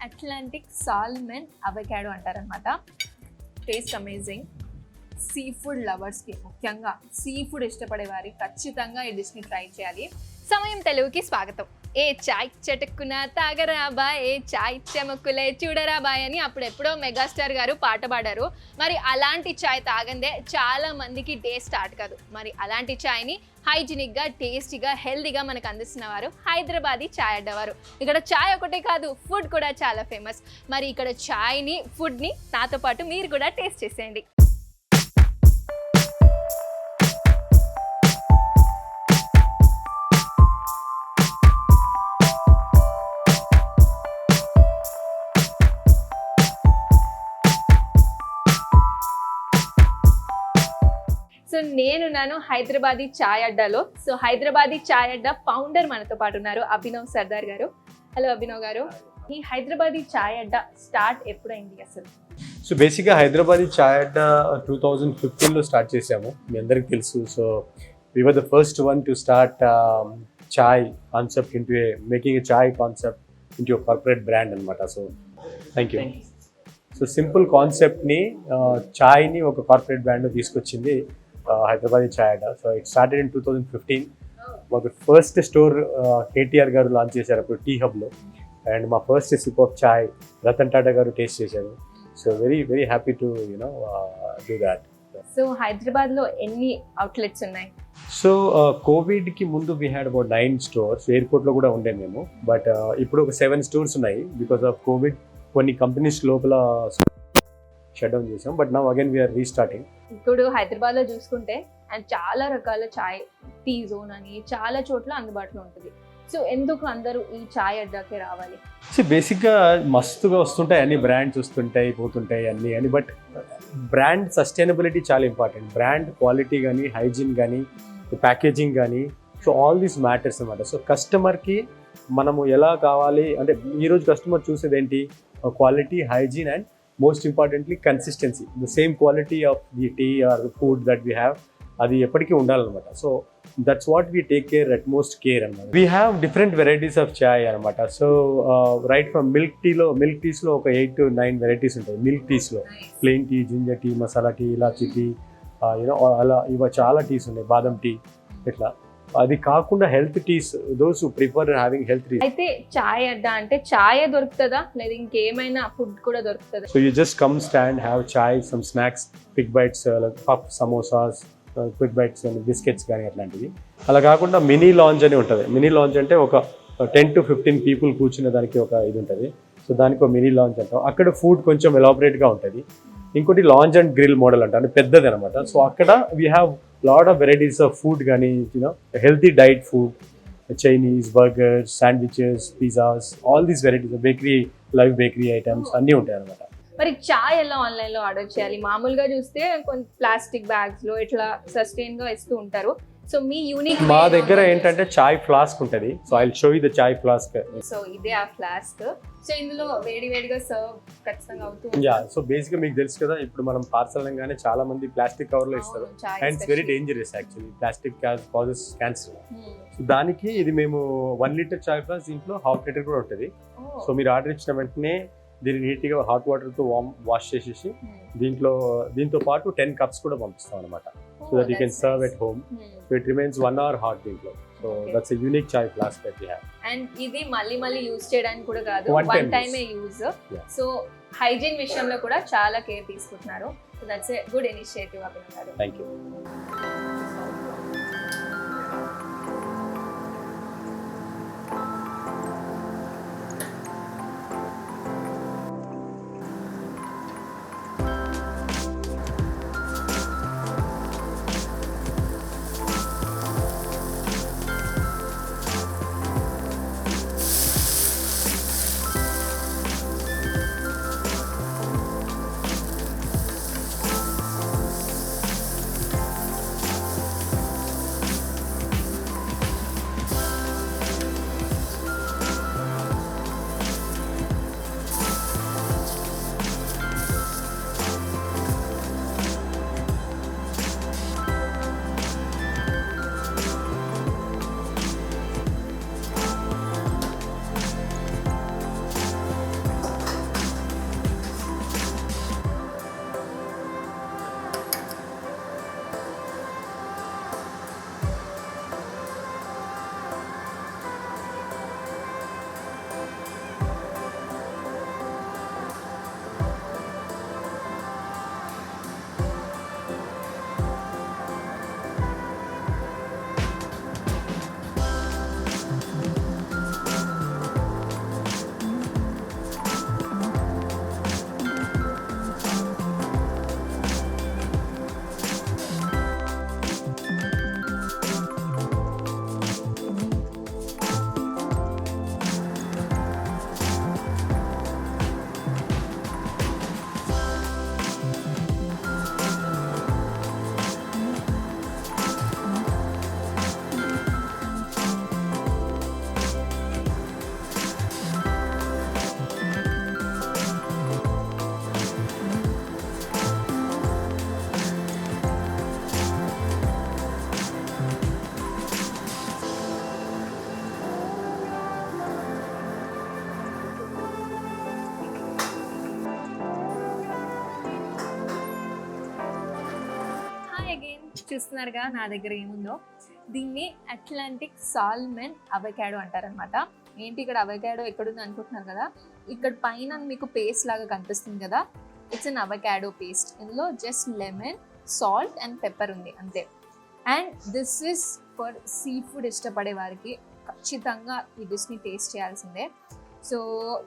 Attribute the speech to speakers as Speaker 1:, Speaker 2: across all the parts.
Speaker 1: Atlantic salmon avocado అంటారనమాట. Taste amazing. Sea food లవర్స్కి, ముఖ్యంగా sea food ఇష్టపడే వారికి ఖచ్చితంగా ఈ డిష్ని ట్రై చేయాలి. సమయం తెలుగుకి స్వాగతం. ఏ చాయ్ చటుక్కున తాగరాబాయ్, ఏ చాయ్ చెమక్కులే చూడరాబాయ్ అని అప్పుడెప్పుడో మెగాస్టార్ గారు పాట పాడారు. మరి అలాంటి చాయ్ తాగందే చాలా మందికి డే స్టార్ట్ కాదు. మరి అలాంటి చాయ్ని హైజీనిక్గా, టేస్టీగా, హెల్దీగా మనకు అందిస్తున్న వారు హైదరాబాదీ చాయ్ అడ్డా వారు. ఇక్కడ చాయ్ ఒకటే కాదు, ఫుడ్ కూడా చాలా ఫేమస్. మరి ఇక్కడ చాయ్ని, ఫుడ్ని నాతో పాటు మీరు కూడా టేస్ట్ చేసేయండి. సో నేనున్నాను హైదరాబాదీ చాయ్ అడ్డాలో. సో హైదరాబాదీ చాయ్ అడ్డా ఫౌండర్ మనతో పాటు ఉన్నారు, అభినవ్ సర్దార్ గారు. హలో అభినవ్ గారు, ఈ హైదరాబాదీ చాయ్ అడ్డా స్టార్ట్ ఎప్పుడైంది అసలు?
Speaker 2: సో బేసిక్గా హైదరాబాదీ చాయ్ అడ్డా 2015లో స్టార్ట్ చేసాము, మీ అందరికి తెలుసు. So we were the first one to start chai concept into making a chai concept into corporate brand అనమాట. So thank you. So simple కాన్సెప్ట్ని, చాయ్ని ఒక కార్పొరేట్ బ్రాండ్ తీసుకొచ్చింది Hyderabadi Chai Adda. So it started in 2015. మాకు first store KTR garu launch చేశారు అప్పుడు టీ హబ్లో. అండ్ మా first sip of chai Ratan Tata garu taste చేశారు. So very very happy to do that.
Speaker 1: So హైదరాబాద్లో ఎన్ని అవుట్లెట్స్ ఉన్నాయి?
Speaker 2: సో కోవిడ్కి ముందు వీ హ్యాడ్ అబౌట్ 9 స్టోర్స్. ఎయిర్పోర్ట్లో కూడా ఉండే మేము. బట్ ఇప్పుడు ఒక 7 స్టోర్స్ ఉన్నాయి. బికాస్ ఆఫ్ కోవిడ్ కొన్ని కంపెనీస్ లోపల షట్ డౌన్ చేసాం. But now again we are restarting.
Speaker 1: ఇప్పుడు హైదరాబాద్లో చూసుకుంటే అండ్ చాలా రకాల చాయ్, టీ జోన్ అని చాలా చోట్ల అందుబాటులో ఉంటుంది. సో ఎందుకు అందరూ ఈ చాయ్ అడ్డాకే రావాలి?
Speaker 2: సో బేసిక్గా మస్తుగా వస్తుంటాయి, అన్ని బ్రాండ్స్ వస్తుంటాయి పోతుంటాయి అన్నీ అని. బట్ బ్రాండ్ సస్టైనబిలిటీ చాలా ఇంపార్టెంట్. బ్రాండ్ క్వాలిటీ కానీ, హైజీన్ కానీ, ప్యాకేజింగ్ కానీ, సో ఆల్ దీస్ మ్యాటర్స్ అనమాట. సో కస్టమర్కి మనము ఎలా కావాలి అంటే, ఈరోజు కస్టమర్ చూసేది ఏంటి? Quality, hygiene and most importantly consistency. The same quality of the tea or the food that we have, అది ఎప్పటికీ ఉండాలన్నమాట. So that's what we take care, at most care అనమాట. We have different varieties of chai అనమాట. So right from milk టీస్లో ఒక 8 to 9 varieties ఉంటాయి. Milk టీస్లో plain tea, ginger tea, masala tea, elaichi tea, అలా ఇవ చాలా టీస్ ఉన్నాయి, బాదం టీ, ఇట్లా. అది కాకుండా health teas, those who prefer having health teas.
Speaker 1: అయితే చాయ్ అడ్డా అంటే చాయ్ దొరుకుతుందా లేదా ఇంకేమైనా ఫుడ్ కూడా దొరుకుతుందా?
Speaker 2: So you just come stand, have chai, some snacks, quick bites, puff, samosas, quick bites అని, బిస్కెట్స్ కానీ అట్లాంటివి. అలా కాకుండా మినీ లాంజ్ అని ఉంటుంది. మినీ లాంజ్ అంటే ఒక 10 to 15 పీపుల్ కూర్చునే దానికి ఒక ఇది ఉంటుంది. సో దానికి ఒక మినీ లాంజ్ అంటాం. అక్కడ ఫుడ్ కొంచెం ఎలాబరేట్గా ఉంటుంది. ఇంకోటి లాంజ్ అండ్ గ్రిల్ మోడల్ అంటే పెద్దది అనమాట. సో అక్కడ we have lot of varieties of food కానీ, healthy diet food, Chinese, burgers, sandwiches, pizzas, all these varieties, bakery, live bakery items అన్నీ ఉంటాయి అనమాట.
Speaker 1: మరి చాయ్ ఎలా ఆన్లైన్లో ఆర్డర్ చేయాలి? మామూలుగా చూస్తే కొంచెం ప్లాస్టిక్ బ్యాగ్స్లో ఇట్లా సస్టైన్గా ఇస్తూ ఉంటారు. సో మీ యూనిక్,
Speaker 2: మా దగ్గర ఏంటంటే చాయ్ ఫ్లాస్క్ ఉంటుంది. So I will show you the chai flask.
Speaker 1: So ఇదే ఆ ఫ్లాస్క్. సో ఇందులో వేడిగా సర్వ్ ఖచ్చితంగా అవుతుంది.
Speaker 2: యా, సో బేసిక్గా మీకు తెలుసు కదా, ఇప్పుడు మనం పార్సల్ అనగానే చాలా మంది ప్లాస్టిక్ కవర్లో ఇస్తారు. And it's very dangerous actually. Plastic causes cancer. So దానికి ఇది మేము 1 లీటర్ చాయ్ ఫ్లాస్క్, దీంట్లో 1/2 లీటర్ కూడా ఉంటుంది. సో మీరు ఆర్డర్ ఇచ్చిన వెంటనే దీన్ని నీట్గా హాట్ వాటర్తో వాష్ చేసేసి దీంతో పాటు 10 cups కూడా పంపిస్తాం అనమాట. So that you can serve at home. So it remains 1 hour hot దీంట్లో. So that's a unique chai flask that we have.
Speaker 1: And ఇది మళ్ళీ యూజ్ చేయడానికి కూడా కాదు, వన్ టైమే యూజ్. సో హైజీన్ విషయంలో కూడా చాలా కేర్ తీసుకుంటున్నారు. So that's a good initiative Abhinav garu.
Speaker 2: Thank you.
Speaker 1: చూస్తున్నారుగా నా దగ్గర ఏముందో. దీన్ని అట్లాంటిక్ సాల్మన్ అవకాడో అంటారనమాట. ఏంటి ఇక్కడ అవకాడో ఎక్కడుంది అనుకుంటున్నారు కదా, ఇక్కడ పైన మీకు పేస్ట్ లాగా కనిపిస్తుంది కదా, ఇట్స్ అన్ అవకాడో పేస్ట్. ఇందులో just lemon, salt and pepper ఉంది అంతే. And this is for sea food ఇష్టపడే వారికి ఖచ్చితంగా ఈ డిష్ని టేస్ట్ చేయాల్సిందే. సో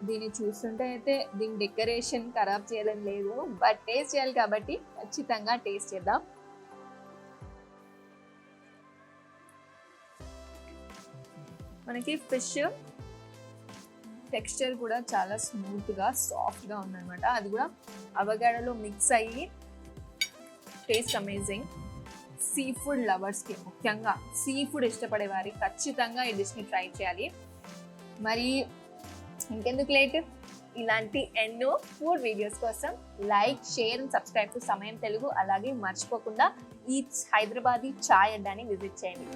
Speaker 1: దీన్ని చూస్తుంటే అయితే దీని డెకరేషన్ ఖరాబ్ చేయాలని లేదు, బట్ టేస్ట్ చేయాలి కాబట్టి ఖచ్చితంగా టేస్ట్ చేద్దాం. మనకి ఫిష్ టెక్స్చర్ కూడా చాలా స్మూత్గా సాఫ్ట్గా ఉందన్నమాట. అది కూడా అవగాడలో మిక్స్ అయ్యి టేస్ట్ అమేజింగ్. సీ ఫుడ్ లవర్స్కి, ముఖ్యంగా సీ ఫుడ్ ఇష్టపడే వారికి ఖచ్చితంగా ఈ డిష్ని ట్రై చేయాలి. మరి ఇంకెందుకు లేట్, ఇలాంటి ఎన్నో ఫుడ్ వీడియోస్ కోసం like, share and subscribe to సమయం తెలుగు. అలాగే మర్చిపోకుండా ఈ హైదరాబాదీ చాయ్ అడ్డాని విజిట్ చేయండి.